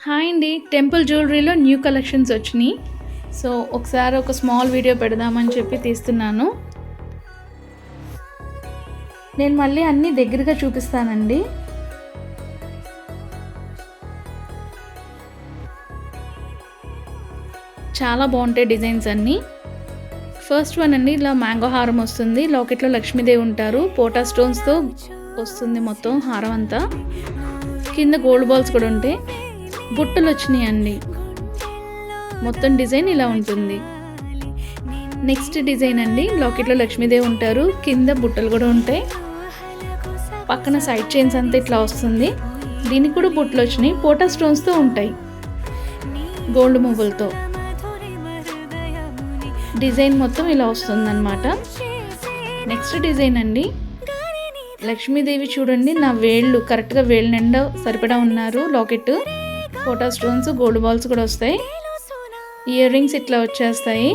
Hi అండి. Temple జ్యువెలరీలో new collections వచ్చినాయి. So ఒకసారి ఒక స్మాల్ వీడియో పెడదామని చెప్పి తీస్తున్నాను. నేను మళ్ళీ అన్నీ దగ్గరగా చూపిస్తానండి. చాలా బాగుంటాయి డిజైన్స్ అన్నీ. ఫస్ట్ వన్ అండి, ఇలా మ్యాంగో హారం వస్తుంది. లాకెట్లో లక్ష్మీదేవి ఉంటారు. పోటా స్టోన్స్తో వస్తుంది మొత్తం హారం అంతా. కింద గోల్డ్ బాల్స్ కూడా ఉంటాయి. బుట్టలు వచ్చినాయండి. మొత్తం డిజైన్ ఇలా ఉంటుంది. నెక్స్ట్ డిజైన్ అండి, లాకెట్లో లక్ష్మీదేవి ఉంటారు. కింద బుట్టలు కూడా ఉంటాయి. పక్కన సైడ్ చైన్స్ అంతా ఇట్లా వస్తుంది. దీనికి కూడా బుట్టలు వచ్చినాయి. పోటా స్టోన్స్తో ఉంటాయి, గోల్డ్ మువ్వులతో. డిజైన్ మొత్తం ఇలా వస్తుందన్నమాట. నెక్స్ట్ డిజైన్ అండి, లక్ష్మీదేవి చూడండి, నా వేళ్ళు కరెక్ట్గా వేళ్ళ నిండా సరిపడా ఉన్నారు. లాకెట్, పోటా స్టోన్స్, గోల్డ్ బాల్స్ కూడా వస్తాయి. ఇయర్ రింగ్స్ ఇట్లా వచ్చేస్తాయి.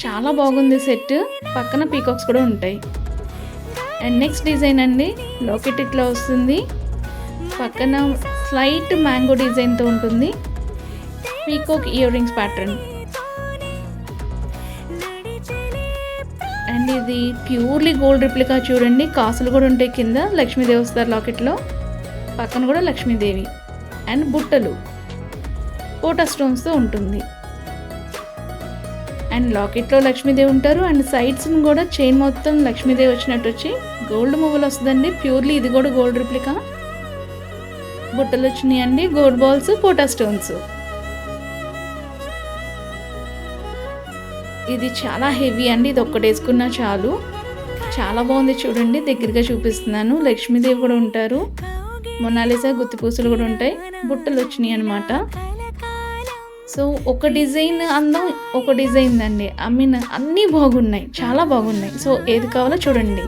చాలా బాగుంది సెట్. పక్కన పీకాక్స్ కూడా ఉంటాయి. అండ్ నెక్స్ట్ డిజైన్ అండి, లాకెట్ ఇట్లా వస్తుంది. పక్కన స్లైట్ మ్యాంగో డిజైన్తో ఉంటుంది. Peacock ear rings pattern. And ఇది ప్యూర్లీ గోల్డ్ రిప్లికా చూడండి. కాసులు కూడా ఉంటాయి కింద. లక్ష్మీదేవి వస్తారు లాకెట్లో. పక్కన కూడా లక్ష్మీదేవి. అండ్ బుట్టలు పోటా స్టోన్స్తో ఉంటుంది. అండ్ లాకెట్లో లక్ష్మీదేవి ఉంటారు. అండ్ సైడ్స్ కూడా చైన్ మొత్తం లక్ష్మీదేవి వచ్చినట్టు వచ్చి గోల్డ్ మువ్వలు వస్తుందండి. ప్యూర్లీ ఇది కూడా గోల్డ్ రిప్లికా. బుట్టలు వచ్చినాయండి, గోల్డ్ బాల్స్, పోటా స్టోన్స్. ఇది చాలా హెవీ అండి. ఇది ఒక్కటి వేసుకున్నా చాలు. చాలా బాగుంది చూడండి. దగ్గరగా చూపిస్తున్నాను. లక్ష్మీదేవి కూడా ఉంటారు. మొనాలిసా గుత్తి పూసలు కూడా ఉంటాయి. బుట్టలు వచ్చినాయి అనమాట. సో ఒక డిజైన్ అందం, ఒక డిజైన్ అండి. అన్నీ బాగున్నాయి, చాలా బాగున్నాయి. సో ఏది కావాలో చూడండి.